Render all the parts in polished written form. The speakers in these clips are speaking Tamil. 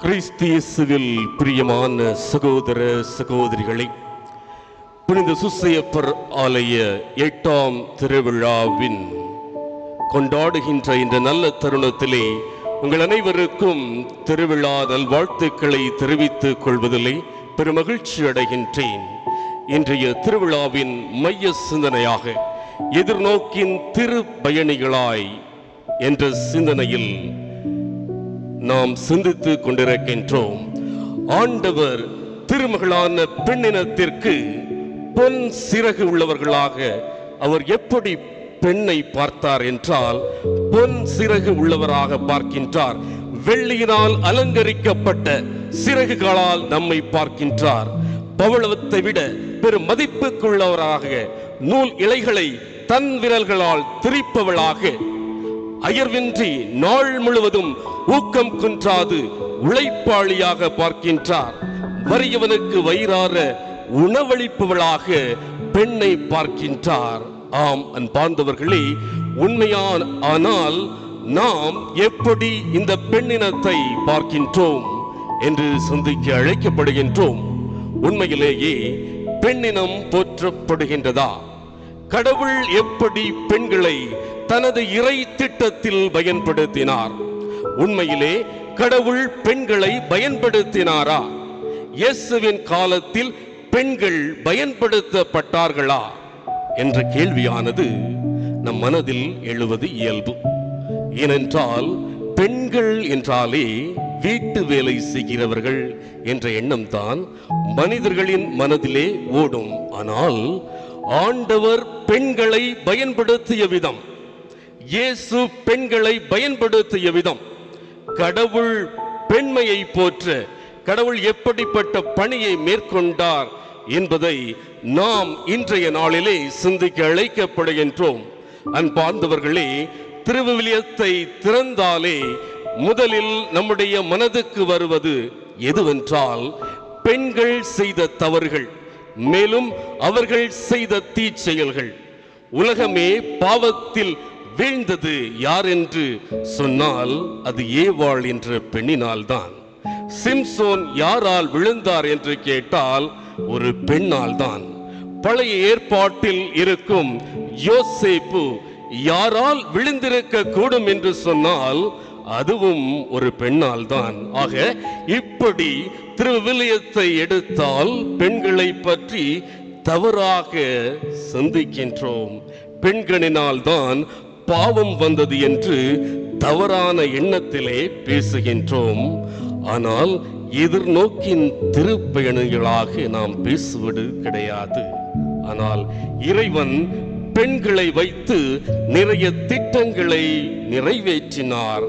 கிறிஸ்து இயேசுவில் பிரியமான சகோதர சகோதரிகளை, புனித சூசையப்பர் ஆலய 8ஆம் திருவிழாவின் கொண்டாடுகின்ற இந்த நல்ல தருணத்திலே உங்கள் அனைவருக்கும் திருவிழா நல்வாழ்த்துக்களை தெரிவித்துக் கொள்வதிலே பெருமகிழ்ச்சி அடைகின்றேன். இன்றைய திருவிழாவின் மைய சிந்தனையாக எதிர்நோக்கின் திரு பயணிகளாய் என்ற சிந்தனையில் நாம் சிந்தித்துக் கொண்டிருக்கின்றோம். ஆண்டவர் திருமகளான பெண்ணினத்திற்கு பொன் சிறகு உள்ளவர்களாக அவர் எப்படி பெண்ணை பார்த்தார் என்றால், பொன் சிறகு உள்ளவராக பார்க்கின்றார். வெள்ளியினால் அலங்கரிக்கப்பட்ட சிறகுகளால் நம்மை பார்க்கின்றார். பவளத்தை விட பெரும் மதிப்புக்குள்ளவராக, நூல் இலைகளை தன் விரல்களால் திரிப்பவளாக, அயர்வின்றி நாள் முழுவதும் ஊக்கம் குன்றாது உழைப்பாளியாக பார்க்கின்றார். வறியவனுக்கு வயிறார உணவளிப்பவளாக பெண்ணை பார்க்கின்றார். ஆம் அன்பார்ந்தவர்களே, ஆனால் நாம் எப்படி இந்த பெண்ணினத்தை பார்க்கின்றோம் என்று சிந்திக்க அழைக்கப்படுகின்றோம். உண்மையிலேயே பெண்ணினம் போற்றப்படுகின்றதா? கடவுள் எப்படி பெண்களை தனது இறை திட்டத்தில் பயன்படுத்தினார்? உண்மையிலே கடவுள் பெண்களை பயன்படுத்தினாரா? இயேசுவின் காலத்தில் பெண்கள் பயன்படுத்தப்பட்டார்களா என்ற கேள்வியானது நம் மனதில் எழுவது இயல்பு. ஏனென்றால் பெண்கள் என்றாலே வீட்டு வேலை செய்கிறவர்கள் என்ற எண்ணம் தான் மனிதர்களின் மனதிலே ஓடும். ஆனால் ஆண்டவர் பெண்களை பயன்படுத்திய விதம், இயேசு பெண்களை பயன்படுத்திய விதம், கடவுள் பெண்மையை போற்ற கடவுள் எப்படிப்பட்ட பணியை மேற்கொண்டார் என்பதை நாம் இன்றைய நாளிலே சிந்திக்க அழைக்கப்படுகின்றோம். அன்பார்ந்தவர்களே, திருவிவிலியத்தை திறந்தாலே முதலில் நம்முடைய மனதுக்கு வருவது எதுவென்றால், பெண்கள் செய்த தவறுகள், மேலும் அவர்கள் செய்த தீச்செயல்கள். உலகமே பாவத்தில் வீழ்ந்தது யார் என்று சொன்னால் அது ஏவாள் என்ற பெண்ணினால் தான். சிம்சோன் யாரால் விழுந்தார் என்று கேட்டால் ஒரு பெண்ணால் தான். பழைய ஏற்பாட்டில் இருக்கும் யோசேப்பு யாரால் விழுந்திருக்க கூடும் என்று சொன்னால் அதுவும் ஒரு பெண்ணால் தான். ஆக இப்படி திருவிவிலியத்தை எடுத்தால் பெண்களை பற்றி தவறாக சிந்திக்கின்றோம். பெண்களினால் தான் பாவம் வந்தது என்று தவறான எண்ணத்திலே பேசுகின்றோம். ஆனால் எதிர்நோக்கின் திருப்பயணிகளாக நாம் பேசுவது கிடையாது. ஆனால் இறைவன் பெண்களை வைத்து நிறைய திட்டங்களை நிறைவேற்றினார்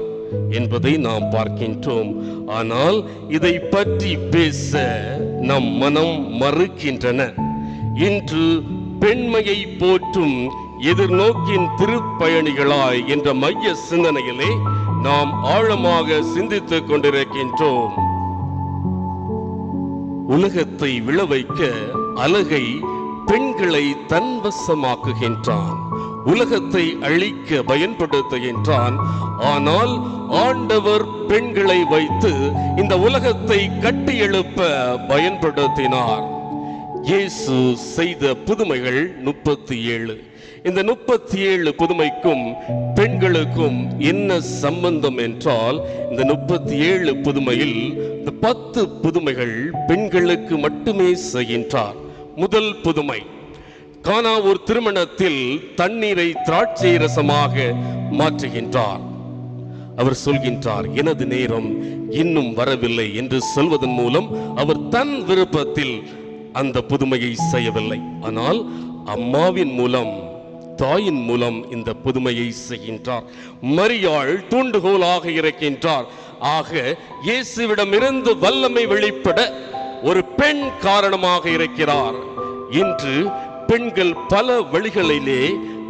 என்பதை நாம் பார்க்கின்றோம். ஆனால் இதை பற்றி பேச நம் மனம் மறுக்கின்றன. இன்று பெண்மையை போற்றும் எதிர்நோக்கின் திருப்பயணிகளாய் என்ற மைய சிந்தனையிலே நாம் ஆழமாக சிந்தித்துக் கொண்டிருக்கின்றோம். உலகத்தை விழவைக்க அழகை பெண்களை தன்வசமாக்குகின்றான். உலகத்தை அழிக்க பயன்படுத்துகின்றான். ஆனால் ஆண்டவர் பெண்களை வைத்து இந்த உலகத்தை கட்டி எழுப்ப பயன்படுத்தினார். இயேசு செய்த புதுமைகள் 37. இந்த 37 புதுமைக்கும் பெண்களுக்கும் என்ன சம்பந்தம் என்றால், இந்த 37 புதுமையில் இந்த 10 புதுமைகள் பெண்களுக்கு மட்டுமே செய்கின்றார். முதல் புதுமை, கானா ஒரு திருமணத்தில் தண்ணீரை திராட்சை ரசமாக மாற்றுகின்றார். அவர் சொல்கின்றார், எனது நேரம் இன்னும் வரவில்லை என்று சொல்வதன் மூலம் அவர் தன் விருப்பத்தில் அந்த புதுமையை செய்யவில்லை. ஆனால் அம்மாவின் மூலம், தாயின் மூலம் இந்த புதுமையை செய்கின்றார். மரியாள் தூண்டுகோலாக இருக்கின்றார். ஆக இயேசுவிடமிருந்து வல்லமை வெளிப்பட ஒரு பெண் காரணமாக இருக்கிறார். இன்று பெண்கள் பல வழிகளிலே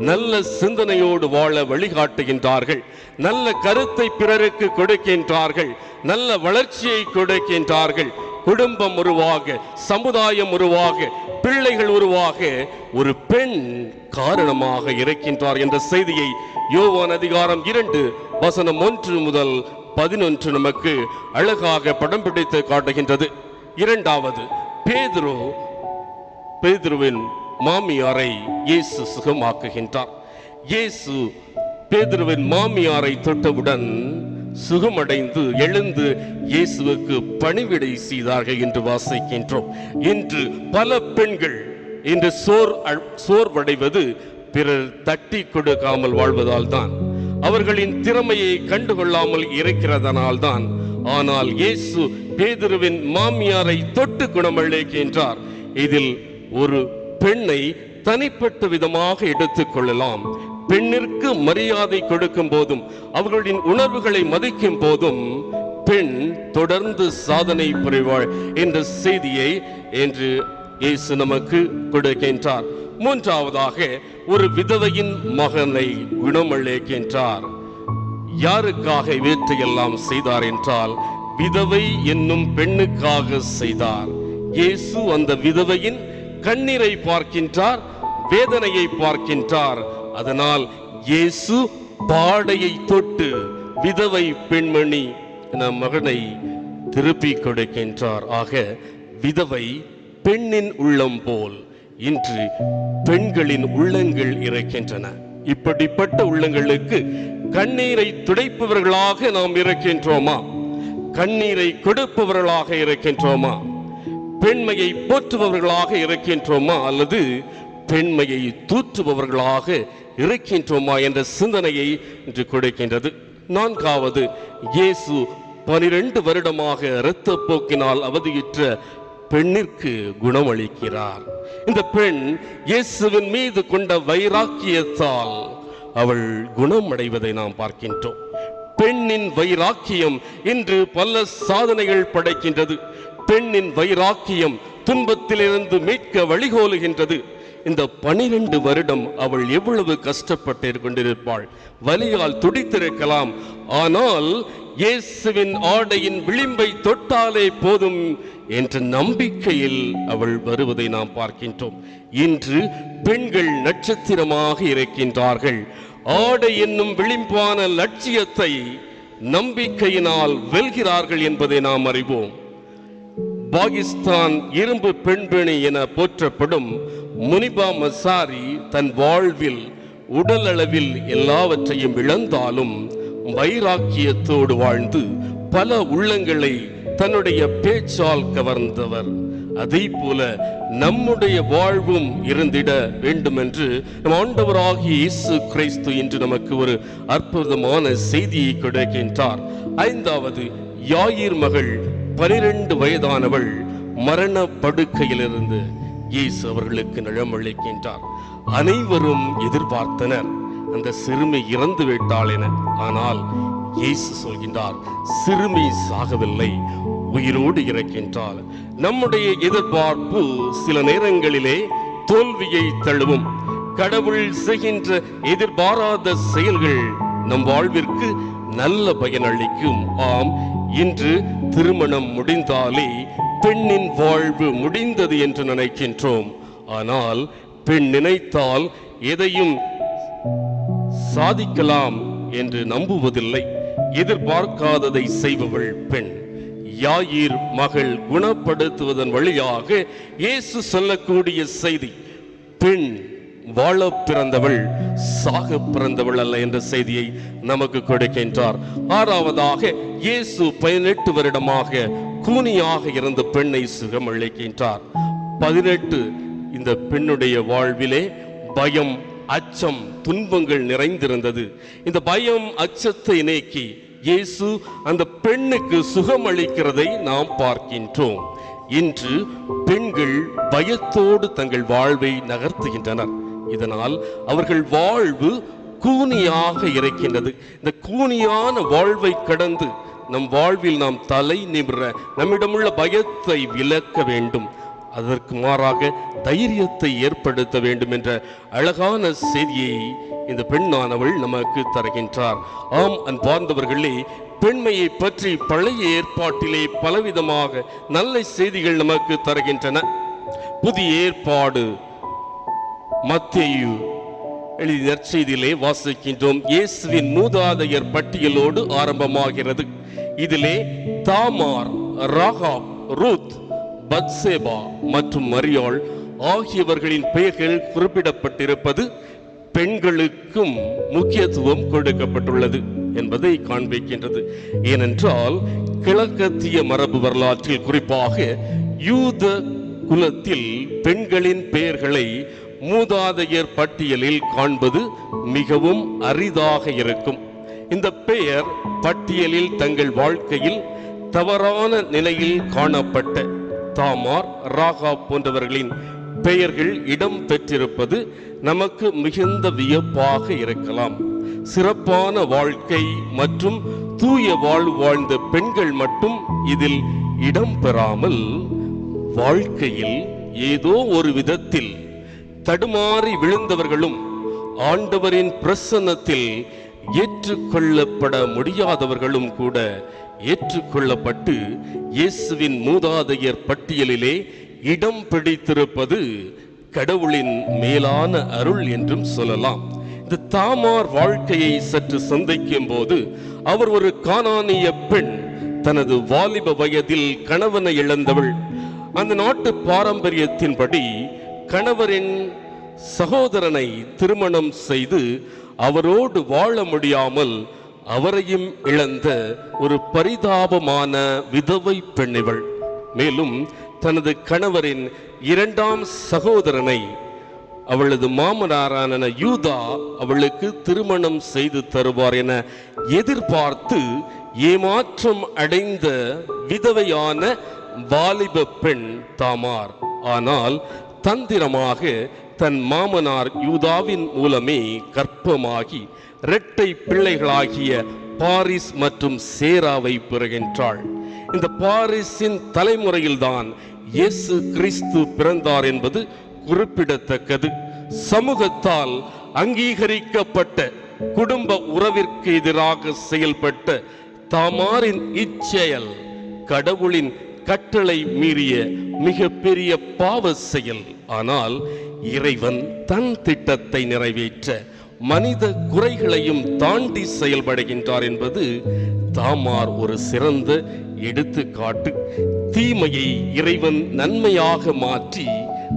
நல்ல சிந்தனையோடு வாழ வழிகாட்டுகின்றார்கள். நல்ல கருத்தை பிறருக்கு கொடுக்கின்றார்கள். நல்ல வளர்ச்சியை கொடுக்கின்றார்கள். குடும்பம் உருவாக, சமுதாயம் உருவாக, பிள்ளைகள் உருவாக ஒரு பெண் காரணமாக இருக்கின்றார் என்ற செய்தியை யோவான் அதிகாரம் 2 வசனம் 1 முதல் 11 நமக்கு அழகாக படம் பிடித்து காட்டுகின்றது. இரண்டாவது, பேதுருவின் மாமியாரை இயேசு சுகமாக்குகின்றார். இயேசு பேதுருவின் மாமியாரை தொட்டவுடன் சுகமடைந்து எழுந்து இயேசுவுக்கு பணிவிடை செய்தார்கள் என்று வாசிக்கின்றோம். இன்று பல பெண்கள் இன்று சோர்வடைவது பிறர் தட்டி கொடுக்காமல் வாழ்வதால் தான், அவர்களின் திறமையை கண்டுகொள்ளாமல் இருக்கிறதனால் தான். ஆனால் இயேசு பேதுருவின் மாமியாரை தொட்டு குணமளிக்கின்றார். இதில் ஒரு பெண்ணை தனிப்பட்ட விதமாக எடுத்துக் கொள்ளலாம். பெண்ணிற்கு மரியாதை கொடுக்கும் போதும் அவர்களின் உணர்வுகளை மதிக்கும் போதும் பெண் தொடர்ந்து சாதனை புரிவாள் என்ற செய்தியை என்று இயேசு நமக்கு கொடுக்கின்றார். மூன்றாவதாக, ஒரு விதவையின் மகனை குணமளிக்கின்றார். யாருக்காக இவற்றையெல்லாம் செய்தார் என்றால், விதவை என்னும் பெண்ணுக்காக செய்தார். இயேசு அந்த விதவையின் கண்ணீரை பார்க்கின்றார், வேதனையை பார்க்கின்றார். அதனால் இயேசு பாடையை தொட்டு விதவை பெண்மணி மகனை திருப்பி கொடுக்கின்றார். ஆக விதவை பெண்ணின் உள்ளம் போல் இன்று பெண்களின் உள்ளங்கள் இருக்கின்றன. இப்படிப்பட்ட உள்ளங்களுக்கு கண்ணீரை துடைப்பவர்களாக நாம் இருக்கின்றோமா? கண்ணீரை கொடுப்பவர்களாக இருக்கின்றோமா? பெண்மையை போற்றுபவர்களாக இருக்கின்றோமா? அல்லது பெண்மையை தூற்றுபவர்களாக இருக்கின்றோமா என்ற சிந்தனையை இன்று கொடுக்கின்றது. நான்காவது, இயேசு 12 வருடமாக இரத்தப்போக்கினால் அவதியுற்ற பெண்ணிற்கு குணமளிக்கிறார். இந்த பெண் இயேசுவின் மீது கொண்ட வைராக்கியத்தால் அவள் குணமடைவதை நாம் பார்க்கின்றோம். பெண்ணின் வைராக்கியம் இன்று பல சாதனைகள் படைக்கின்றது. பெண்ணின் வைராக்கியம் துன்பத்திலிருந்து மீட்க வழிகோலுகின்றது. இந்த 12 வருடம் அவள் எவ்வளவு கஷ்டப்பட்டு கொண்டிருப்பாள், வலியால் துடித்திருக்கலாம். ஆனால் இயேசுவின் ஆடையின் விளிம்பை தொட்டாலே போதும் என்ற நம்பிக்கையில் அவள் வருவதை நாம் பார்க்கின்றோம். இன்று பெண்கள் நட்சத்திரமாக இருக்கின்றார்கள். ஆடை என்னும் விளிம்பான லட்சியத்தை நம்பிக்கையினால் வெல்கிறார்கள் என்பதை நாம் அறிவோம். பாகிஸ்தான் இரும்பு பெண்மணி என போற்றப்படும் முனிபா மசாரி தன் வாழ்வில் உடல் அளவில் எல்லாவற்றையும் இழந்தாலும் வைராக்கியத்தோடு வாழ்ந்து பல உள்ளங்களை தன்னுடைய பேச்சால் கவர்ந்தவர். அதே போல நம்முடைய வாழ்வும் இருந்திட வேண்டும் என்று நம் ஆண்டவராகிய இயேசு கிறிஸ்து இன்று நமக்கு ஒரு அற்புதமான செய்தியை கொடுக்கின்றார். ஐந்தாவது, யாயிர் மகள் 12 வயதானவள் மரண படுக்கையிலிருந்து இயேசு அவர்களுக்கு நலமளிக்கின்றார். அனைவரும் எதிர்பார்த்தனர் அந்த சிறுமி இறந்து விட்டாள் என. ஆனால் இயேசு சொல்கின்றார், சிறுமி சாகவில்லை, உயிரோடு இருக்கின்றாள். நம்முடைய எதிர்பார்ப்பு சில நேரங்களிலே தோல்வியை தழுவும். கடவுள் செய்கின்ற எதிர்பாராத செயல்கள் நம் வாழ்விற்கு நல்ல பயனளிக்கும். ஆம், இன்று திருமணம் முடிந்தாலே பெண்ணின் வாழ்வு முடிந்தது என்று நினைக்கின்றோம். ஆனால் பெண் நினைத்தால் எதையும் சாதிக்கலாம் என்று நம்புவதில்லை. எதிர்பார்க்காததை செய்பவள் பெண். யாயிர் மகள் குணப்படுத்துவதன் வழியாக இயேசு சொல்லக்கூடிய செய்தி, பெண் வாழ பிறந்தவள், சாக பிறந்தவள் அல்ல என்ற செய்தியை நமக்கு கொடுக்கின்றார். ஆறாவதாக, இயேசு 18 வருடமாக கூனியாக இருந்த பெண்ணை சுகமளிக்கின்றார். 18 இந்த பெண்ணுடைய வாழ்விலே பயம், அச்சம், துன்பங்கள் நிறைந்திருந்தது. இந்த பயம், அச்சத்தை நீக்கி இயேசு அந்த பெண்ணுக்கு சுகமளிக்கிறதை நாம் பார்க்கின்றோம். இன்று பெண்கள் பயத்தோடு தங்கள் வாழ்வை நகர்த்துகின்றனர். இதனால் அவர்கள் வாழ்வு கூனியாக இருக்கின்றது. இந்த கூனியான வாழ்வை கடந்து நம் வாழ்வில் நாம் தலை நிமிர நம்மிடமுள்ள பயத்தை விலக்க வேண்டும். அதற்கு மாறாக தைரியத்தை ஏற்படுத்த வேண்டும் என்ற அழகான செய்தியை இந்த பெண்ணானவள் நமக்கு தருகின்றார். ஆம் அன்பார்ந்தவர்களே, பெண்மையை பற்றி பழைய ஏற்பாட்டிலே பலவிதமாக நல்ல செய்திகள் நமக்கு தருகின்றன. புதிய ஏற்பாடு மத்தேயு எழுதிய நற்செய்தியிலே வாசிக்கின்றோம். இயேசுவின் மூதாதையர் பட்டியலோடு ஆரம்பமாகிறது. இதிலே தாமார், ராகாப், ரூத், பத்சேபா மற்றும் மரியாள் ஆகியவர்களின் பெயர்கள் குறிப்பிடப்பட்டிருப்பது பெண்களுக்கும் முக்கியத்துவம் கொடுக்கப்பட்டுள்ளது என்பதை காண்பிக்கின்றது. ஏனென்றால் கிழக்கத்திய மரபு வரலாற்றில், குறிப்பாக யூத குலத்தில் பெண்களின் பெயர்களை மூதாதையர் பட்டியலில் காண்பது மிகவும் அரிதாக இருக்கும். இந்த பெயர் பட்டியலில் தங்கள் வாழ்க்கையில் தவறான நிலையில் காணப்பட்ட தாமார், ராகாப் போன்றவர்களின் பெயர்கள் இடம் பெற்றிருப்பது நமக்கு மிகுந்த வியப்பாக இருக்கலாம். சிறப்பான வாழ்க்கை மற்றும் தூய வாழ்வு வாழ்ந்த பெண்கள் மட்டும் இதில் இடம் பெறாமல், வாழ்க்கையில் ஏதோ ஒரு விதத்தில் தடுமாறி விழுந்தவர்களும், ஆண்டவரின் பிரசன்னத்தில் ஏற்றுக்கொள்ளப்பட முடியாதவர்களும் கூட ஏற்றுக்கொள்ளப்பட்டு இயேசுவின் மூதாதையர் பட்டியலிலே இடம் பிடித்திருப்பது கடவுளின் மேலான அருள் என்றும் சொல்லலாம். இந்த தாமார் வாழ்க்கையை சற்று சிந்திக்கும் போது, அவர் ஒரு கானானிய பெண், தனது வாலிப வயதில் கணவனை இழந்தவள். அந்த நாட்டு பாரம்பரியத்தின்படி கணவரின் சகோதரனை திருமணம் செய்து அவரோடு வாழ முடியாமல் அவரையும் இழந்த ஒரு பரிதாபமான விதவை பெண் இவள். மேலும் தனது கணவரின் இரண்டாம் சகோதரனை அவளது மாமனாரான யூதா அவளுக்கு திருமணம் செய்து தருவார் என எதிர்பார்த்து ஏமாற்றம் அடைந்த விதவையான வாலிப பெண் தாமார். ஆனால் தந்திரமாக தன் மாமனார் யூதாவின் மூலமே கர்ப்பமாகி இரட்டை பிள்ளைகளாகிய பாரிஸ் மற்றும் சேராவை பெறுகின்றாள். இந்த பாரிஸின் தலைமுறையில்தான் இயேசு கிறிஸ்து பிறந்தார் என்பது குறிப்பிடத்தக்கது. சமூகத்தால் அங்கீகரிக்கப்பட்ட குடும்ப உறவிற்கு எதிராக செயல்பட்ட தாமாரின் இச்செயல் கடவுளின் கட்டளை மீறிய மிக பெரிய பாவ செயல். ஆனால் இறைவன் தன் திட்டத்தை நிறைவேற்ற மனித குறைகளையும் தாண்டி செயல்படுகின்றார் என்பது தாமார் ஒரு சிறந்த எடுத்துக்காட்டு. தீமையை இறைவன் நன்மையாக மாற்றி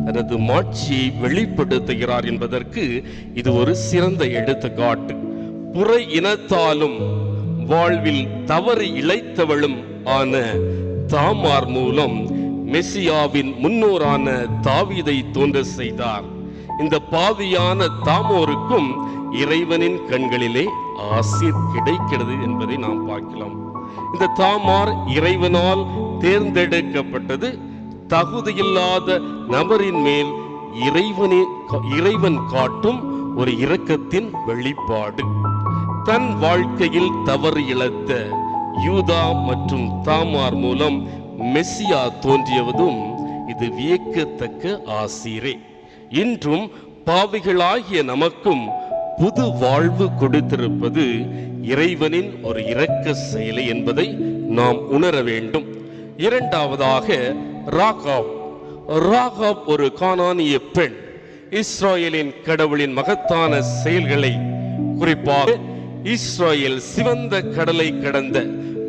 தனது மாட்சியை வெளிப்படுத்துகிறார் என்பதற்கு இது ஒரு சிறந்த எடுத்துக்காட்டு. புற இனத்தாலும் வாழ்வில் தவறு இழைத்தவளும் ஆன தாமார் மூலம் மெசியாவின் முன்னோரான தாவீதை தோன்ற செய்தார். இந்த பாவியான தாமோருக்கும் இறைவனின் கண்களிலே ஆசீர் கிடைக்கிறது என்பதை நாம் பார்க்கலாம். இந்த தாமார் இறைவனால் தேர்ந்தெடுக்கப்பட்டது தகுதியில்லாத நபரின் மேல் இறைவன் காட்டும் ஒரு இரக்கத்தின் வெளிப்பாடு. தன் வாழ்க்கையில் தவறு இழைத்த யூதா மற்றும் தாமார் மூலம் மெசியா தோன்றியதும் இது வியக்கத்தக்க ஆசீரே. இன்றும் பாவிகளாகிய நமக்கும் புது வாழ்வு கொடுத்திருப்பது இறைவனின் ஒரு இரக்க செயலை என்பதை நாம் உணர வேண்டும். இரண்டாவதாக ராகாப் ஒரு கானானிய பெண். இஸ்ராயேலின் கடவுளின் மகத்தான செயல்களை, குறிப்பாக இஸ்ராயேல் சிவந்த கடலை கடந்த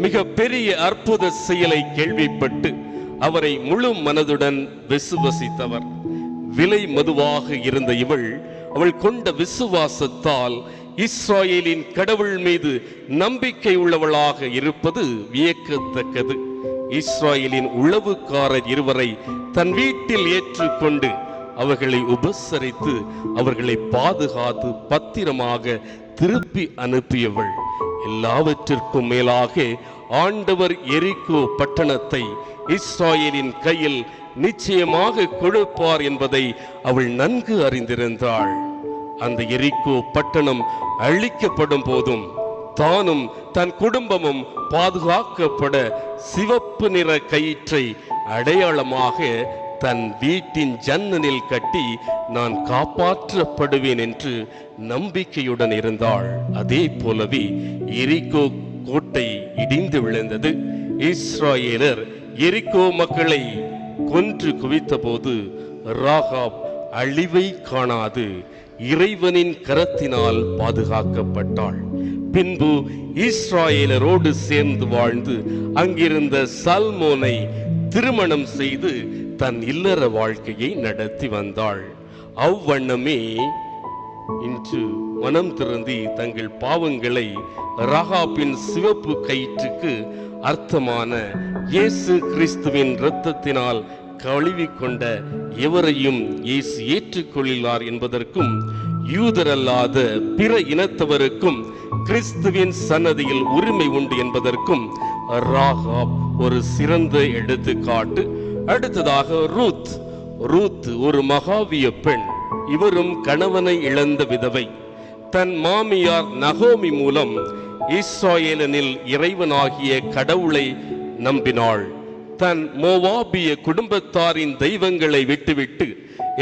மிக பெரிய அற்புத செயலை கேள்விப்பட்டு அவரை முழு மனதுடன் விசுவசித்தவர். விலை மதுவாக இருந்த அவள் கொண்ட விசுவாசத்தால் இஸ்ராயேலின் கடவுள் மீது நம்பிக்கை உள்ளவளாக இருப்பது வியக்கத்தக்கது. இஸ்ராயேலின் உளவுக்காரர் இருவரை தன் வீட்டில் ஏற்றுக்கொண்டு அவர்களை உபசரித்து அவர்களை பாதுகாத்து பத்திரமாக திருப்பி அனுப்பியவள். எல்லாவற்றிற்கும் மேலாக ஆண்டவர் எரிகோ பட்டணத்தை இஸ்ராயேலின் கையில் நிச்சயமாக கொடுப்பார் என்பதை அவள் நன்கு அறிந்திருந்தாள். அந்த எரிகோ பட்டணம் அழிக்கப்படும் போதும் தானும் தன் குடும்பமும் பாதுகாக்கப்பட சிவப்பு நிற கயிற்றை அடையாளமாக தன் வீட்டின் ஜன்னலில் கட்டி நான் காப்பாற்றப்படுவேன் என்று நம்பிக்கையுடன் இருந்தாள். அதே போலவே எரிகோ கோட்டை இடிந்து விழுந்தது. இஸ்ராயேலர் எரிகோ மக்களை கொன்று குவித்த போது ராகாப் அழிவை காணாது இறைவனின் கரத்தினால் பாதுகாக்கப்பட்டாள். பின்பு இஸ்ராயேலரோடு சேர்ந்து வாழ்ந்து அங்கிருந்த சல்மோனை திருமணம் செய்து தன் இல்லற வாழ்க்கையை நடத்தி வந்தாள். அவ்வண்ணமே இன்று மனம் திருந்தி தங்கள் பாவங்களை ராகாபின் சிவப்பு கயிற்றுக்கு அர்த்தமான இயேசு கிறிஸ்துவின் இரத்தத்தினால் கழுவிக்கொண்ட எவரையும் இயேசு ஏற்றுக்கொள்ளார் என்பதற்கும் யூதரல்லாத பிற இனத்தவருக்கும் கிறிஸ்துவின் சன்னதியில் உரிமை உண்டு என்பதற்கும் ராகாப் ஒரு சிறந்த எடுத்துக்காட்டு. அடுத்ததாக ரூத் ஒரு மகாவிய பெண். இவரும் கணவனை இழந்த விதவை. தன் மாமியார் நகோமி மூலம் இஸ்ராயேலில் இறைவனாகிய கடவுளை நம்பினாள். தன் மோவாபிய குடும்பத்தாரின் தெய்வங்களை விட்டுவிட்டு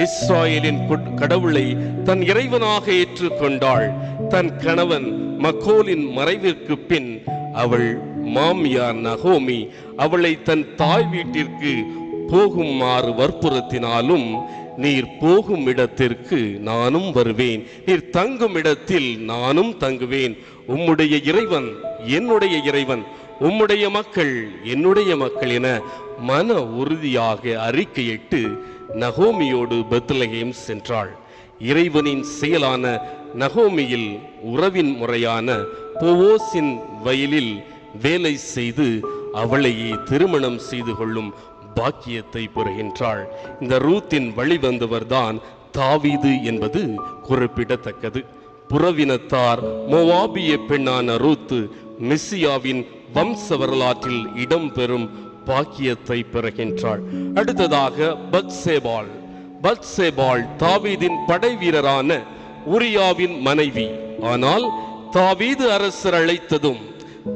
இஸ்ராயேலின் கடவுளை தன் இறைவனாக ஏற்றுக்கொண்டாள். தன் கணவன் மக்கோலின் மறைவிற்கு பின் அவள் மாமியார் நகோமி அவளை தன் தாய் வீட்டிற்கு போகுமாறு வற்புறுத்தினாலும், நீர் போகும் இடத்திற்கு நானும் வருவேன், நீர் தங்கும் இடத்தில் நானும் தங்குவேன், உம்முடைய இறைவன் என்னுடைய இறைவன், உம்முடைய மக்கள் என்னுடைய மக்கள் என மன உறுதியாக அறிக்கையிட்டு நகோமியோடு பெத்லகேம் சென்றாள். இறைவனின் செயலான நகோமியில் உறவின் முறையான போவோசின் வயலில் வேலை செய்து அவளையே திருமணம் செய்து கொள்ளும் பாக்கியத்தை பெறுகின்றாள். இந்த ரூத்தின் வழிவந்தவர்தான் தாவீது என்பது குறிப்பிடத்தக்கது. புறவினத்தார் மோவாபிய பெண்ணான ரூத்து மெசியாவின் வம்ச வரலாற்றில் இடம்பெறும் பாக்கியத்தை பெறுகின்றாள். அடுத்ததாக பத்சேபாள் தாவீதின் படை வீரரான உரியாவின் மனைவி. ஆனால் தாவீது அரசர் அழைத்ததும்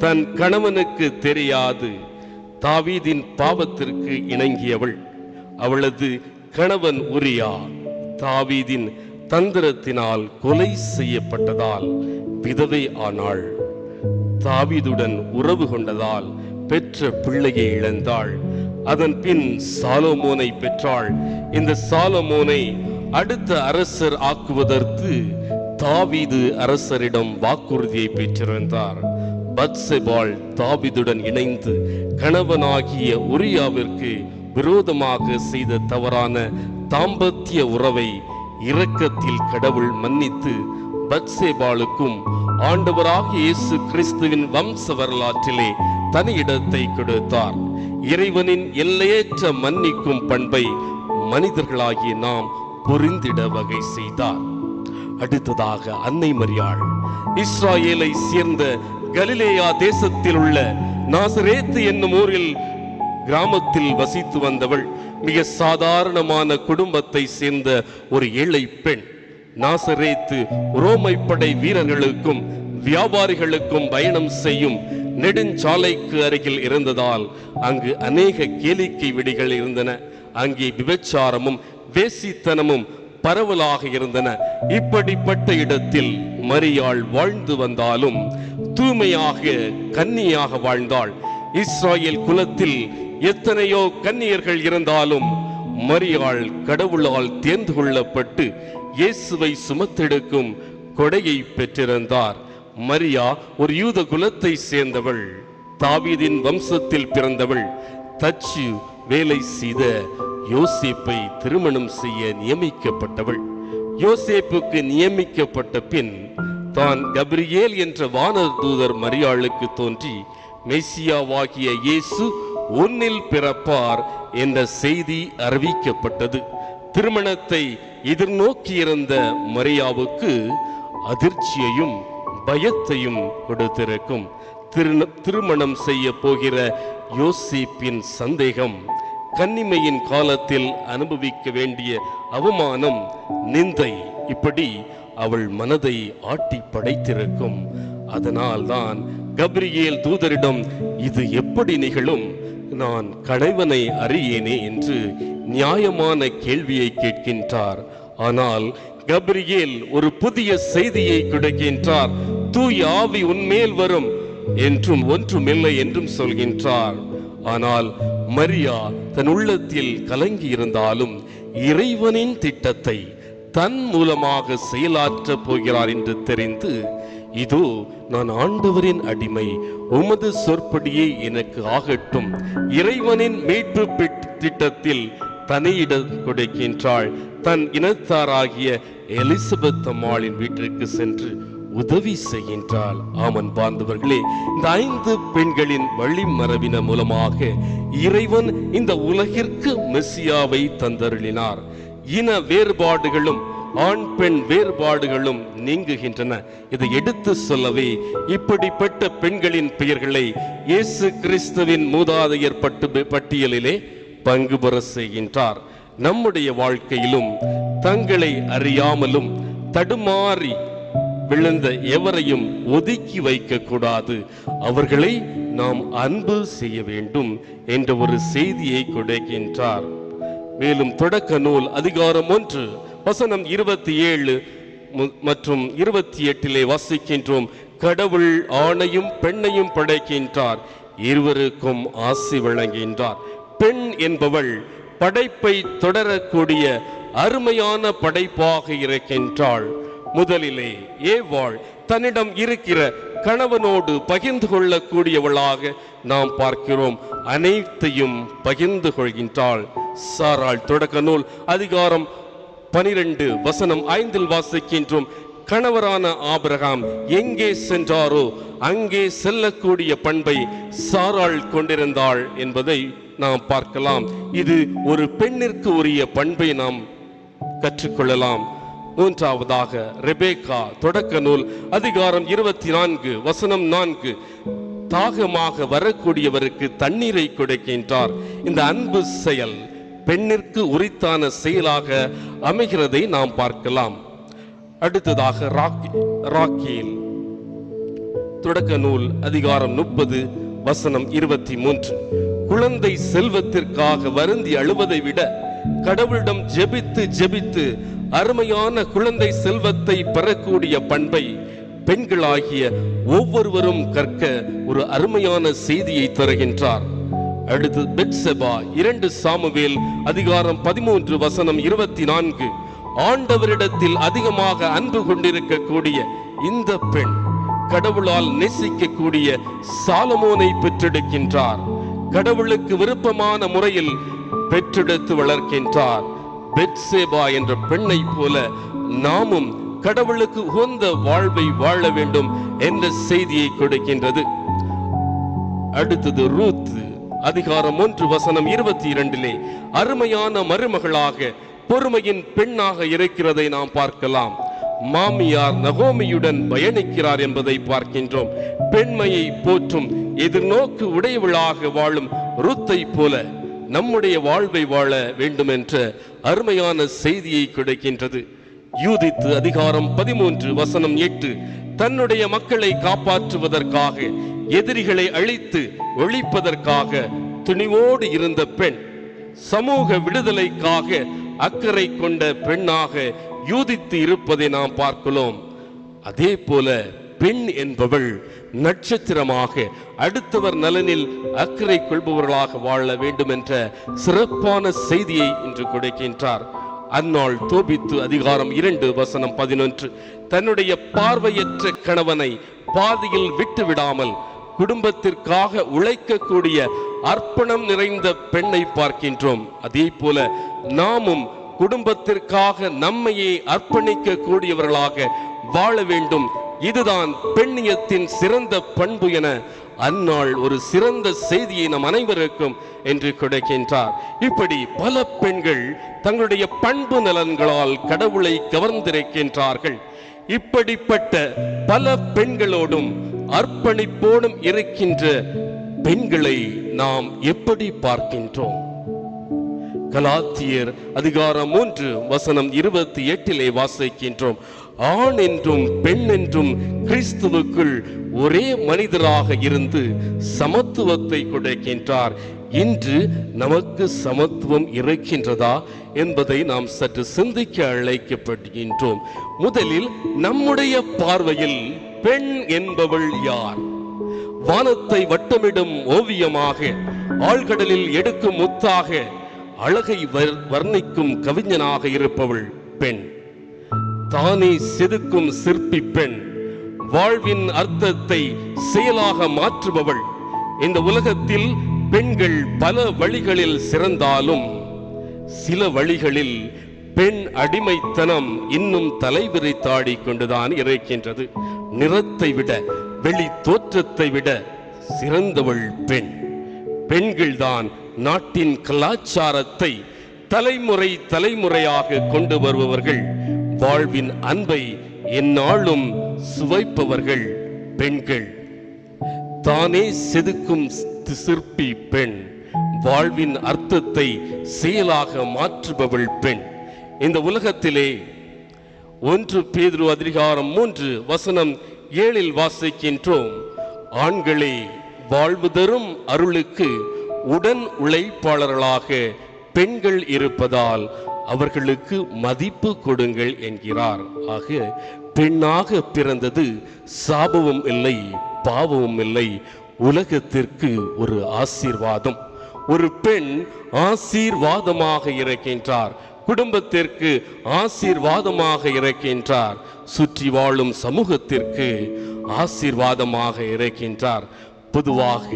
தன் கணவனுக்கு தெரியாது தாவீதின் பாவத்திற்கு இணங்கியவள். அவளது கணவன் உரியா தாவீதின் தந்திரத்தினால் கொலை செய்யப்பட்டதால் விதவை ஆனாள். தாவீதுடன் உறவு கொண்டதால் பெற்ற பிள்ளையை இழந்தாள். அதன் பின் சாலமோனை பெற்றாள். இந்த சாலமோனை அடுத்த அரசர் ஆக்குவதற்கு தாவீது அரசரிடம் வாக்குறுதியை பெற்றிருந்தார். பத்சேபாள் தாவீதுடன் இணைந்து கணவனாகிய உரியாவிற்கு விரோதமாக செய்த தவறான தாம்பத்திய உறவை இரக்கத்தில் கடவுள் மன்னித்து பத்சேபாளுக்கும் ஆண்டவராகிய இயேசு கிறிஸ்துவின் வம்ச வரலாற்றிலே தனி இடத்தை கொடுத்தார். இறைவனின் எல்லையற்ற மன்னிக்கும் பண்பை மனிதர்களாகிய நாம் புரிந்திட வகை செய்தார். அடுத்ததாக அன்னை மரியாள் இஸ்ராயேலை சேர்ந்த கலிலேயா தேசத்தில் உள்ள நாசரேத்து என்னும் ஊரில் கிராமத்தில் வசித்து வந்தவள். மிக சாதாரணமான குடும்பத்தை சேர்ந்த ஒரு ஏழை பெண். நாசரேத்து ரோமை படை வீரர்களுக்கும் வியாபாரிகளுக்கும் பயணம் செய்யும் நெடுஞ்சாலைக்கு அருகில் இருந்ததால் அங்கு அநேக கேளிக்கை விடிகள் இருந்தன. அங்கே விபச்சாரமும் வேசித்தனமும் பரவலாக இருந்தன. இப்படிப்பட்ட இடத்தில் மரியாள் வாழ்ந்து வந்தாலும் தூய்மையாக கன்னியாக வாழ்ந்தாள். இஸ்ராயேல் குலத்தில் எத்தனையோ கன்னியர்கள் இருந்தாலும் மரியாள் கடவுளால் தேர்ந்து கொள்ளப்பட்டு இயேசுவை சுமத்தெடுக்கும் கொடையை பெற்றிருந்தார். மரியா ஒரு யூத குலத்தை சேர்ந்தவள். தாவீதின் வம்சத்தில் பிறந்தவள். தச்சு வேலை செய்த யோசேப்பை திருமணம் செய்ய நியமிக்கப்பட்டவள். யோசேப்புக்கு நியமிக்கப்பட்ட பின் தான் கபிரியேல் என்ற வானதூதர் மரியாளுக்கு தோன்றி மெசியாவாகிய இயேசு உன்னில் பிறப்பார் என்ற செய்தி அறிவிக்கப்பட்டது. திருமணத்தை எதிர்நோக்கியிருந்த மரியாவுக்கு அதிர்ச்சியையும் பயத்தையும் கொடுத்திருக்கும். திருமணம் செய்ய போகிற யோசேப்பின் சந்தேகம், கன்னிமையின் காலத்தில் அனுபவிக்க வேண்டிய அவமானம், நிந்தை, இப்படி அவள் மனதை ஆட்டி படைத்திருக்கும். அதனால்தான் கபிரியேல் தூதரிடம் இது எப்படி நிகழும், நான் கணவனை அறியேனே என்று நியாயமான கேள்வியை கேட்கின்றார். ஆனால் கபிரியேல் ஒரு புதிய செய்தியை கொடுக்கின்றார். தூய ஆவி உன்மேல் வரும் என்றும் ஒன்றுமில்லை என்றும் சொல்கின்றார். ஆனால் மரியா தன் உள்ளத்தில் கலங்கி இருந்தாலும் இறைவனின் திட்டத்தை தன் மூலமாக செயலாற்றப் போகிறார் என்று தெரிந்து, இதோ நான் ஆண்டவரின் அடிமை, உமது சொற்படியே எனக்கு ஆகட்டும், இறைவனின் மீட்பு திட்டத்தில் தனியிடம் கொடுக்கின்றாள். தன் இனத்தாராகிய எலிசபெத் அம்மாளின் வீட்டிற்கு சென்று உதவி செய்கின்றாள். ஆமன் பாந்தவர்களே, இந்த 5 பெண்களின் வழிமரபின மூலமாக இறைவன் இந்த உலகிற்கு மெசியாவை தந்தருளினார். இன வேறுபாடுகளும் ஆண் பெண் வேறுபாடுகளும் நீங்குகின்றன. இதை எடுத்து சொல்லவே இப்படிப்பட்ட பெண்களின் பெயர்களை இயேசு கிறிஸ்துவின் மூதாதையர் பட்டியலிலே பங்கு பெற செய்கின்றார். நம்முடைய வாழ்க்கையிலும் தங்களை அறியாமலும் தடுமாறி விழுந்த எவரையும் ஒதுக்கி வைக்க கூடாது. அவர்களை நாம் அன்பு செய்ய வேண்டும் என்ற ஒரு செய்தியை கொடுக்கின்றார். மேலும் தொடக்க நூல் அதிகாரம் 1 வசனம் 27 மற்றும் 28 வாசிக்கின்றோம். கடவுள் ஆணையும் பெண்ணையும் படைக்கின்றார், இருவருக்கும் ஆசி வழங்குகின்றார். பெண் என்பவள் படைப்பை தொடரக்கூடிய அருமையான படைப்பாக இருக்கின்றாள். முதலிலே ஏவாள் தன்னிடம் இருக்கிற கணவனோடு பகிர்ந்து கொள்ளக்கூடியவளாக நாம் பார்க்கிறோம். அனைத்தையும் பகிர்ந்து கொள்கின்றாள். சாராள் தொடக்க நூல் அதிகாரம் 12 வசனம் 5 வாசிக்கின்றோம். கணவரான ஆபிரகாம் எங்கே சென்றாரோ அங்கே செல்லக்கூடிய பண்பை சாராள் கொண்டிருந்தாள் என்பதை நாம் பார்க்கலாம். இது ஒரு பெண்ணிற்கு உரிய பண்பை நாம் கற்றுக்கொள்ளலாம். மூன்றாவதாக ரெபேக்கா தொடக்க நூல் அதிகாரம் 24 வசனம் 4 தாகமாக வரக்கூடியவருக்கு தண்ணீரை கொடுக்கின்றார். இந்த அன்பு செயல் பெண்ணிற்கு உரித்தான செயலாக அமைகிறதை நாம் பார்க்கலாம். அடுத்ததாக ராக்கேல் தொடக்க நூல் அதிகாரம் 30 வசனம் 23 குழந்தை செல்வத்திற்காக வருந்தி அழுவதை விட கடவுளிடம் ஜெபித்து ஜெபித்து அருமையான குழந்தை செல்வத்தை பெறக்கூடிய பண்பை பெண்களாகிய ஒவ்வொருவரும் கற்க ஒரு அருமையான செய்தியை தருகின்றார். அடுத்து பெத்செபா 2 சாமுவேல் அதிகாரம் 13 வசனம் 24 ஆண்டவரிடத்தில் அதிகமாக அன்பு கொண்டிருக்கக்கூடிய இந்த பெண் கடவுளால் நேசிக்கக்கூடிய சாலமோனை பெற்றெடுக்கின்றார். கடவுளுக்கு விருப்பமான முறையில் பெற்றெடுத்து வளர்க்கின்றார். பெத்சேபா என்ற பெண்ணை போல நாமும் கடவுளுக்கு உகந்த வாழ்வை வாழ வேண்டும் என்ற செய்தியை கொடுக்கின்றது. அடுத்தது ரூத் அதிகாரம் 1 வசனம் 22 அருமையான மருமகளாக பொறுமையின் பெண்ணாக இருக்கிறதை நாம் பார்க்கலாம். மாமியார் நகோமியுடன் பயணிக்கிறார் என்பதை பார்க்கின்றோம். பெண்மையை போற்றும் எதிர்நோக்கு உடையவளாக வாழும் ரூத்தை போல நம்முடைய வாழ்வை வாழ வேண்டும் என்ற அருமையான செய்தியை கிடைக்கின்றது. யூதித்து அதிகாரம் 13 வசனம் 8 தன்னுடைய மக்களை காப்பாற்றுவதற்காக எதிரிகளை அழித்து ஒழிப்பதற்காக துணிவோடு இருந்த பெண், சமூக விடுதலைக்காக அக்கறை கொண்ட பெண்ணாக யூதித்து இருப்பதை நாம் பார்க்கிறோம். அதே போல பெண் என்பவள் நட்சத்திரமாக அடுத்தவர் நலனில் அக்கறை கொள்பவர்களாக வாழ வேண்டும் என்ற சிறப்பான செய்தியை இன்று கொடுக்கின்றார். அந்நாள் தோபித்து அதிகாரம் 2 வசனம் 11 தன்னுடைய பார்வையற்ற கணவனை பாதியில் விட்டு விடாமல் குடும்பத்திற்காக உழைக்கக்கூடிய அர்ப்பணம் நிறைந்த பெண்ணை பார்க்கின்றோம். அதே போல நாமும் குடும்பத்திற்காக நம்மையே அர்ப்பணிக்க கூடியவர்களாக வாழ வேண்டும். இதுதான் பெண்ணியத்தின் சிறந்த பண்பு என அந்நாள் ஒரு சிறந்த செய்தியை நம் அனைவருக்கும் என்று கொடுக்கின்றார். இப்படி பல பெண்கள் தங்களுடைய பண்பு நலன்களால் கடவுளை கவர்ந்திருக்கின்றார்கள். இப்படிப்பட்ட பல பெண்களோடும் அர்ப்பணிப்போடும் இருக்கின்ற பெண்களை நாம் எப்படி பார்க்கின்றோம்? கலாத்தியர் அதிகாரம் 3 வசனம் 28 வாசிக்கின்றோம். ஆண் என்றும் பெண் என்றும் கிறிஸ்துவுக்குள் ஒரே மனிதராக இருந்து சமத்துவத்தை கொடுக்கின்றார். இன்று நமக்கு சமத்துவம் இருக்கின்றதா என்பதை நாம் சற்று சிந்திக்க அழைக்கப்படுகின்றோம். முதலில் நம்முடைய பார்வையில் பெண் என்பவள் யார்? வானத்தை வட்டமிடும் ஓவியமாக, ஆழ்கடலில் எடுக்கும் முத்தாக, அழகை வர்ணிக்கும் கவிஞனாக இருப்பவள் பெண். தானே செதுக்கும் சிற்பி பெண், வாழ்வின் அர்த்தத்தை செயலாக மாற்றுபவள். இந்த உலகத்தில் பெண்கள் பல வழிகளில் சிறந்தாலும் சில வழிகளில் பெண் அடிமைத்தனம் இன்னும் தலைவிரித்தாடி கொண்டுதான் இருக்கின்றது. நிறத்தை விட, வெளி தோற்றத்தை விட சிறந்தவள் பெண். பெண்கள்தான் நாட்டின் கலாச்சாரத்தை தலைமுறை தலைமுறையாக கொண்டு வருபவர்கள். வாழ்வின் அன்பை எந்நாளும் சுவைப்பவர்கள் பெண்கள். தானே செதுக்கும் சிற்பி பெண், வாழ்வின் அர்த்தத்தை செயலாக மாற்றுபவள் பெண். இந்த உலகத்திலே 1 பேதுரு அதிகாரம் 3:7 வாசிக்கின்றோம். ஆண்களே, வாழ்வு தரும் அருளுக்கு உடன் உழைப்பாளர்களாக பெண்கள் இருப்பதால் அவர்களுக்கு மதிப்பு கொடுங்கள் என்கிறார். ஆக பெண்ணாக பிறந்தது சாபமும் இல்லை, பாவமும் இல்லை, உலகத்திற்கு ஒரு ஆசீர்வாதம். ஒரு பெண் ஆசீர்வாதமாக இருக்கின்றார், குடும்பத்திற்கு ஆசீர்வாதமாக இருக்கின்றார், சுற்றி வாழும் சமூகத்திற்கு ஆசீர்வாதமாக இருக்கின்றார். பொதுவாக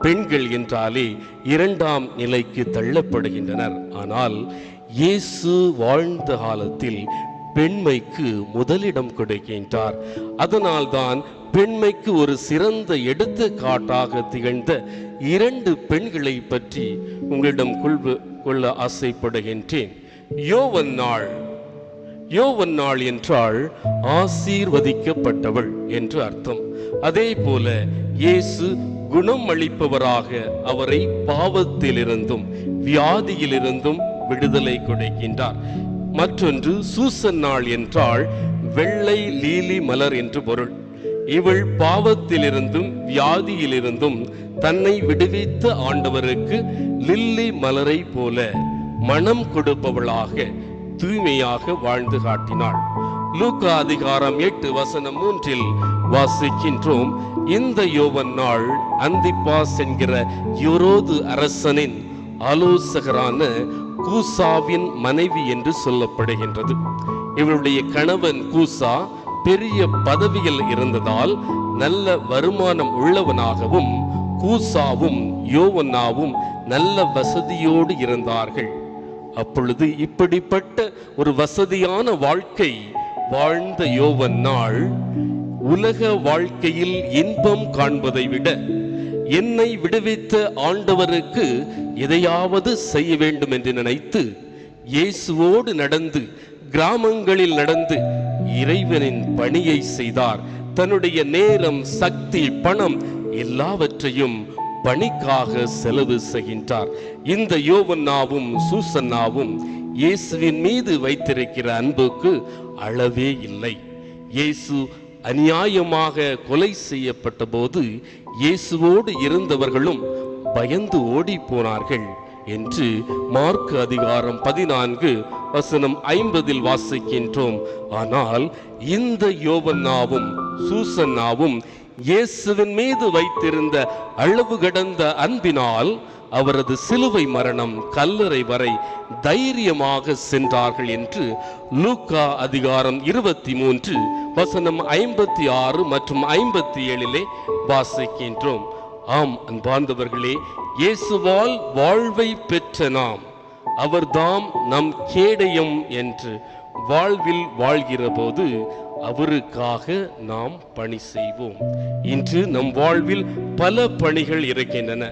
பெண்கள் என்றாலே 2ஆம் நிலைக்கு தள்ளப்படுகின்றனர். ஆனால் இயேசு வாழ்ந்த காலத்தில் பெண்மைக்கு முதலிடம் கொடுக்கின்றார். அதனால்தான் பெண்மைக்கு ஒரு சிறந்த எடுத்துக்காட்டாக திகழ்ந்த 2 பெண்களை பற்றி உங்களிடம் கொள்ள ஆசைப்படுகின்றேன். யோவன்னாள் என்றால் ஆசீர்வதிக்கப்பட்டவள் என்று அர்த்தம். அதே போல இயேசு குணம் அளிப்பவராக அவரை பாவத்திலிருந்தும் வியாதியிலிருந்தும் விடுதலை கொடுக்கின்றார். மற்றொன்று சூசன்னாள் என்றால் வெள்ளை லீலி மலர் என்று பொருள். இவள் பாவத்திலிருந்தும் வியாதியிலிருந்தும் தன்னை விடுவித்த ஆண்டவருக்கு லில்லி மலரை போல மனம் கொடுப்பவளாக தூய்மையாக வாழ்ந்து காட்டினாள். லூக்கா அதிகாரம் 8:3 வாசிக்கின்றோம். இந்த யோவன்னாள் அந்திப்பாஸ் என்கிற யூரோது அரசனின் ஆலோசகரான கூசாவின் மனைவி என்று சொல்லப்படுகின்றது. இவருடைய கணவன் கூசா பெரிய பதவியில் இருந்ததால் நல்ல வருமானம் உள்ளவனாகவும் கூசாவும் யோவன்னாவும் நல்ல வசதியோடு இருந்தார்கள். அப்பொழுது இப்படிப்பட்ட ஒரு வசதியான வாழ்க்கை வாழ்ந்த யோவன்னாள் உலக வாழ்க்கையில் இன்பம் காண்பதை விட என்னை விடுவித்த ஆண்டவருக்கு எதையாவது செய்ய வேண்டும் என்று நினைத்து இயேசுவோடு நடந்து கிராமங்களில் நடந்து இறைவனின் பணியை செய்தார். தன்னுடைய நேரம், சக்தி, பணம் எல்லாவற்றையும் பணிக்காக செலவு செய்கின்றார். இந்த யோவன்னாவும் சூசன்னாவும் இயேசுவின் மீது வைத்திருக்கிற அன்புக்கு அளவே இல்லை. இயேசு அநியாயமாக கொலை செய்யப்பட்ட போது இயேசுவோடு இருந்தவர்களும் பயந்து ஓடி போனார்கள் என்று மார்க்கு அதிகாரம் 14:50 வாசிக்கின்றோம். ஆனால் இந்த யோவன்னாவும் சூசன்னாவும் இயேசுவின் மீது வைத்திருந்த அளவு கடந்த அன்பினால் அவரது சிலுவை மரணம் கல்லறை வரை தைரியமாக சென்றார்கள் என்று லூக்கா அதிகாரம் 23:56 மற்றும் 57 வாசிக்கின்றோம். ஆம் அன்பார்ந்தவர்களே, இயேசுவால் வாழ்வை பெற்ற நாம் அவர்தாம் நம் கேடயம் என்று வாழ்வில் வாழ்கிற போது அவருக்காக நாம் பணி செய்வோம். இன்று நம் வாழ்வில் பல பணிகள் இருக்கின்றன.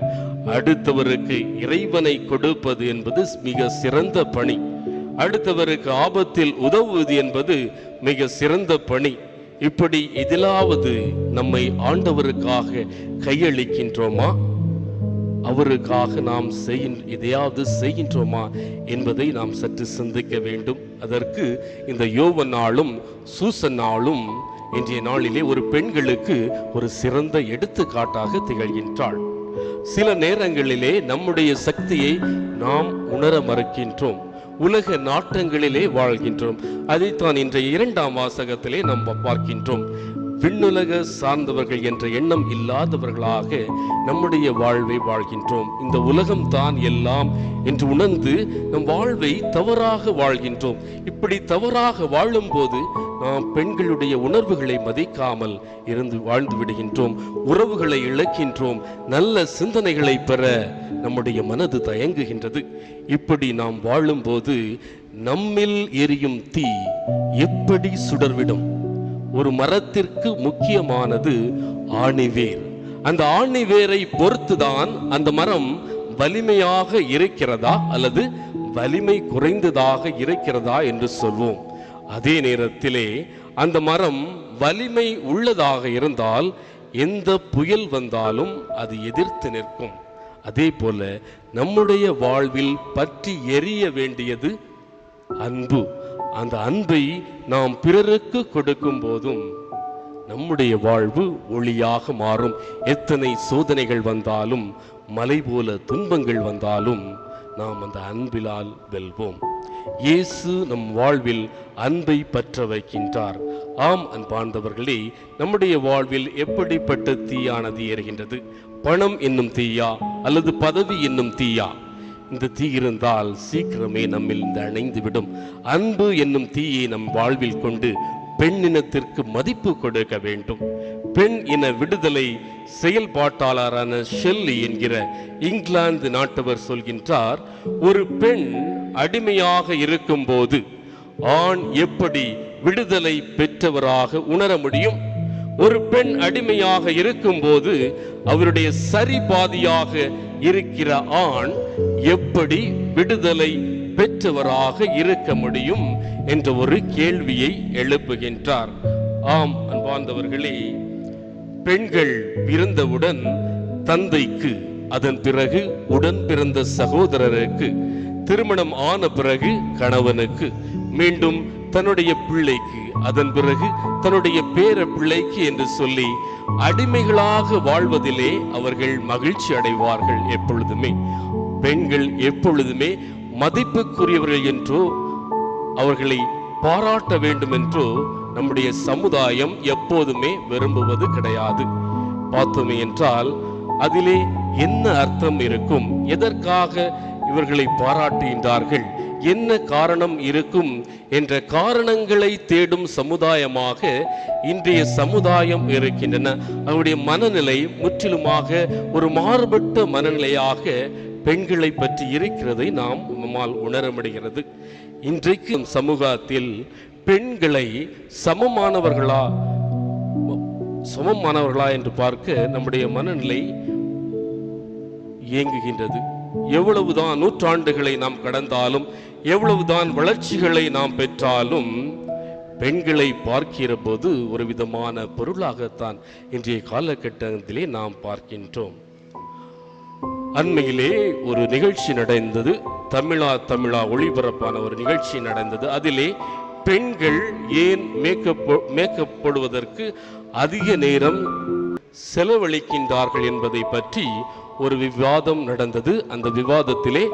அடுத்தவருக்கு இறைவனை கொடுப்பது என்பது மிக சிறந்த பணி. அடுத்தவருக்கு ஆபத்தில் உதவுவது என்பது மிக சிறந்த பணி. இப்படி எதிலாவது நம்மை ஆண்டவருக்காக கையளிக்கின்றோமா? அவருக்காக நாம் எதையாவது செய்கின்றோமா என்பதை நாம் சற்று சிந்திக்க வேண்டும். அதற்கு இந்த யோவன்னாளும் சூசன்னாளும் இன்றைய நாளிலே ஒரு பெண்களுக்கு ஒரு சிறந்த எடுத்துக்காட்டாக திகழ்கின்றாள். சில நேரங்களிலே நம்முடைய சக்தியை நாம் உணர மறுக்கின்றோம். உலக நாட்டங்களிலே வாழ்கின்றோம். அதைத்தான் இன்றைய 2ஆம் வாசகத்திலே நாம் பார்க்கின்றோம். விண்ணுலக சார்ந்தவர்கள் என்ற எண்ணம் இல்லாதவர்களாக நம்முடைய வாழ்வை வாழ்கின்றோம். இந்த உலகம்தான் எல்லாம் என்று உணர்ந்து நம் வாழ்வை தவறாக வாழ்கின்றோம். இப்படி தவறாக வாழும் போது நாம் பெண்களுடைய உணர்வுகளை மதிக்காமல் இருந்து வாழ்ந்து விடுகின்றோம். உறவுகளை இழக்கின்றோம். நல்ல சிந்தனைகளை பெற நம்முடைய மனது தயங்குகின்றது. இப்படி நாம் வாழும்போது நம்மில் எரியும் தீ எப்படி சுடர்விடும்? ஒரு மரத்திற்கு முக்கியமானது ஆணிவேர். அந்த ஆணிவேரை பொறுத்துதான் அந்த மரம் வலிமையாக இருக்கிறதா அல்லது வலிமை குறைந்ததாக இருக்கிறதா என்று சொல்வோம். அதே நேரத்திலே அந்த மரம் வலிமை உள்ளதாக இருந்தால் எந்த புயல் வந்தாலும் அது எதிர்த்து நிற்கும். அதே போல நம்முடைய வாழ்வில் பற்றி எரிய வேண்டியது அன்பு. அந்த அன்பை நாம் பிறருக்கு கொடுக்கும் போதும் நம்முடைய வாழ்வு ஒளியாக மாறும். எத்தனை சோதனைகள் வந்தாலும், மலை போல துன்பங்கள் வந்தாலும் நாம் அந்த அன்பிலால் வெல்வோம். இயேசு நம் வாழ்வில் அன்பை பற்ற வைக்கின்றார். ஆம் அன்பார்ந்தவர்களே, நம்முடைய வாழ்வில் எப்படிப்பட்ட தீயானது எரிகின்றது? பணம் என்னும் தீயா அல்லது பதவி என்னும் தீயா? இந்த தீ இருந்தால் சீக்கிரமே நம்மில் அணைந்துவிடும். அன்பு என்னும் தீயை நம் வாழ்வில் கொண்டு பெண்ணினத்திற்கு மதிப்பு கொடுக்க வேண்டும். பெண் இன விடுதலை செயல்பாட்டாளரான ஷெல்லி என்கிற இங்கிலாந்து நாட்டவர் சொல்கின்றார், ஒரு பெண் அடிமையாக இருக்கும் போது ஆண் எப்படி விடுதலை பெற்றவராக உணர முடியும்? ஒரு பெண் அடிமையாக இருக்கும் போது அவருடைய சரி பாதியாக இருக்கிற ஆண் எப்படி விடுதலை பெற்றவராக இருக்க முடியும் என்ற ஒரு கேள்வியை எழுப்புகின்றார். ஆம் அன்பார்ந்தவர்களே, பெண்கள் பிறந்தவுடன் தந்தைக்கு, அதன் பிறகு உடன் பிறந்த சகோதரருக்கு, திருமணம் ஆன பிறகு கணவனுக்கு, மீண்டும் தன்னுடைய பிள்ளைக்கு, அதன் பிறகு தன்னுடைய பேர பிள்ளைக்கு என்று சொல்லி அடிமைகளாக வாழ்வதிலே அவர்கள் மகிழ்ச்சி அடைவார்கள். எப்பொழுதுமே பெண்கள் எப்பொழுதுமே மதிப்புக்குரியவர்கள் என்றோ அவர்களை பாராட்ட வேண்டும் என்றோ நம்முடைய சமுதாயம் எப்போதுமே விரும்புவது கிடையாது. பார்த்தோமே என்றால் அதிலே என்ன அர்த்தம் இருக்கும்? எதற்காக இவர்களை பாராட்டுகின்றார்கள்? என்ன காரணம் இருக்கும் என்ற காரணங்களை தேடும் சமுதாயமாக இன்றைய சமுதாயம் இருக்கின்றன. அவருடைய மனநிலை முற்றிலுமாக ஒரு மாறுபட்ட மனநிலையாக பெண்களை பற்றி இருக்கிறதை நம்மால் உணர முடிகிறது. இன்றைக்கு சமூகத்தில் பெண்களை சமமானவர்களா என்று பார்க்க நம்முடைய மனநிலை இயங்குகின்றது. எவ்வளவுதான் நூற்றாண்டுகளை நாம் கடந்தாலும், எவ்வளவுதான் வளர்ச்சிகளை நாம் பெற்றாலும், பெண்களை பார்க்கிற போது ஒரு விதமான பொருளாகத்தான் இன்றைய காலகட்டத்திலே நாம் பார்க்கின்றோம். அண்மையிலே ஒரு நிகழ்ச்சி நடந்தது. தமிழா ஒளிபரப்பான ஒரு நிகழ்ச்சி நடந்தது. அதிலே பெண்கள் ஏன் மேக்கப் போடுவதற்கு அதிக நேரம் செலவழிக்கின்றார்கள் என்பதை பற்றி ஒரு விவாதம் நடந்தது. அந்த விவாதத்திலே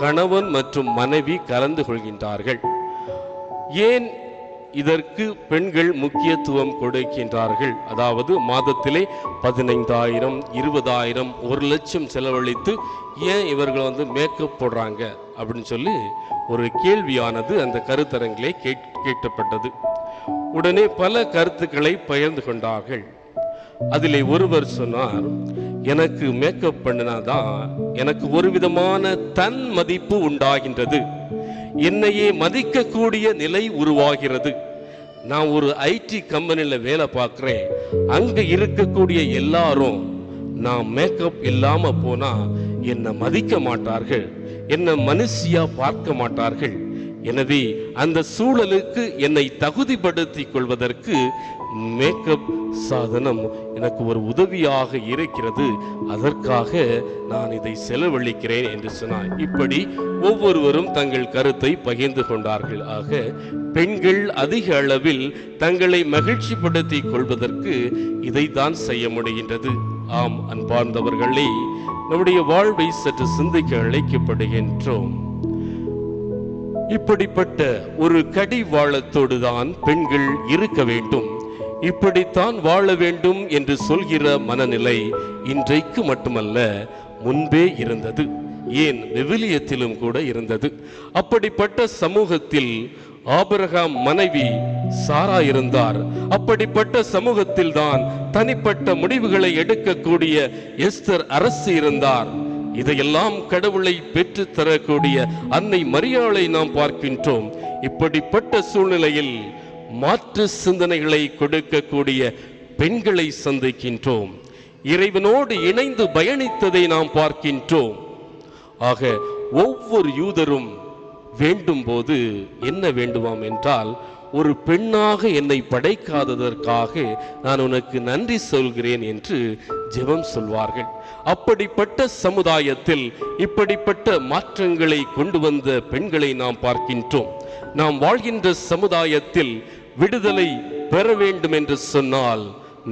கணவன் மற்றும் மனைவி கலந்து கொள்கின்றார்கள். ஏன் இதற்கு பெண்கள் முக்கியத்துவம் கொடுக்கின்றார்கள்? அதாவது மாதத்திலே 15,000, 20,000, 1,00,000 செலவழித்து ஏன் இவர்கள் மேக்கப் போடுறாங்க அப்படின்னு சொல்லி ஒரு கேள்வியானது அந்த கருத்தரங்கிலே கேட்கப்பட்டது. உடனே பல கருத்துக்களை பகிர்ந்து கொண்டார்கள். அதிலே ஒருவர் சொன்னார், எனக்கு மேக்கப் பண்ணினாதான் எனக்கு ஒரு விதமான தன் மதிப்பு உண்டாகின்றது, என்னையே மதிக்கக்கூடிய நிலை உருவாகிறது. நான் ஒரு ஐடி கம்பெனில வேலை பார்க்கிறேன். அங்க இருக்கக்கூடிய எல்லாரும் நான் மேக்கப் இல்லாம போனா என்னை மதிக்க மாட்டார்கள், என்னை மனுஷியா பார்க்க மாட்டார்கள். எனவே அந்த சூழலுக்கு என்னை தகுதிப்படுத்திக் கொள்வதற்கு மேக்கப் சாதனம் எனக்கு ஒரு உதவியாக இருக்கிறது, அதற்காக நான் இதை செலவழிக்கிறேன் என்று சொன்னார். இப்படி ஒவ்வொருவரும் தங்கள் கருத்தை பகிர்ந்து கொண்டார்கள். ஆக பெண்கள் அதிக அளவில் தங்களை மகிழ்ச்சிப்படுத்திக் கொள்வதற்கு இதைத்தான் செய்ய முடிகின்றது. ஆம் அன்பார்ந்தவர்களே, நம்முடைய வாழ்வை சற்று சிந்திக்க அழைக்கப்படுகின்றோம். இப்படிப்பட்ட ஒரு கடிவாளத்தோடு தான் பெண்கள் இருக்க வேண்டும். இப்படித்தான் வாழ வேண்டும் என்று சொல்கிற மனநிலை இன்றைக்கு மட்டுமல்ல, முன்பே இருந்தது. ஏன், விவிலியத்திலும் கூட இருந்தது. அப்படிப்பட்ட சமூகத்தில் ஆபிரகாம் மனைவி சாரா இருந்தார். அப்படிப்பட்ட சமூகத்தில் தான் தனிப்பட்ட முடிவுகளை எடுக்கக்கூடிய எஸ்தர் அரசு இருந்தார். இதையெல்லாம் கடவுளை பெற்று தரக்கூடிய அன்னை மரியாளை நாம் பார்க்கின்றோம். இப்படிப்பட்ட சூழ்நிலையில் மாற்று சிந்தனைகளை கொடுக்கக்கூடிய பெண்களை சந்திக்கின்றோம். இறைவனோடு இணைந்து பயணித்ததை நாம் பார்க்கின்றோம். ஆக ஒவ்வொரு யூதரும் வேண்டும் போது என்ன வேண்டுமாம் என்றால், ஒரு பெண்ணாக என்னை படைக்காததற்காக நான் உனக்கு நன்றி சொல்கிறேன் என்று ஜெபம் சொல்வார்கள். அப்படிப்பட்ட சமுதாயத்தில் இப்படிப்பட்ட மாற்றங்களை கொண்டு வந்த பெண்களை நாம் பார்க்கின்றோம். நாம் வாழ்கின்ற சமுதாயத்தில் விடுதலை பெற வேண்டும் என்று சொன்னால்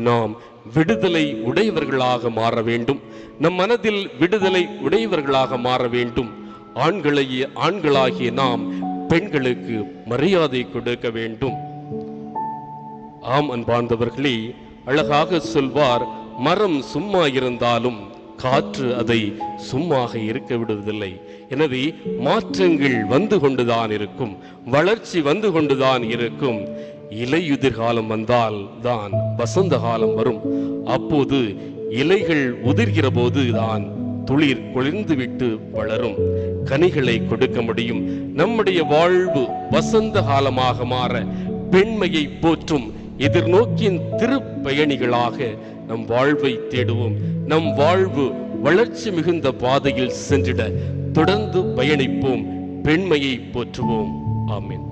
நாம் விடுதலை உடையவர்களாக மாற வேண்டும். நம் மனதில் விடுதலை உடையவர்களாக மாற வேண்டும். ஆண்களாகிய நாம் பெண்களுக்கு மரியாதை கொடுக்க வேண்டும். ஆம் அன்பார்ந்தவர்களே, அழகாக சொல்வார், மரம் சும்மா இருந்தாலும் காற்று அதை சும்மாக இருக்க விடுவதில்லை. எனவே மாற்றங்கள் வந்து கொண்டுதான் இருக்கும், வளர்ச்சி வந்து கொண்டுதான் இருக்கும். இலையுதிர் காலம் வந்தால் தான் வசந்த காலம் வரும். அப்போது இலைகள் உதிர்கிற போது தான் துளிர் கொழிந்து விட்டு வளரும், கனிகளை கொடுக்க முடியும். நம்முடைய வாழ்வு வசந்த காலமாக மாற பெண்மையை போற்றும் எதிர்நோக்கின் திருப்பயணிகளாக நம் வாழ்வை தேடுவோம். நம் வாழ்வு வளர்ச்சி மிகுந்த பாதையில் சென்றிட தொடர்ந்து பயணிப்போம். பெண்மையை போற்றுவோம். ஆமென்.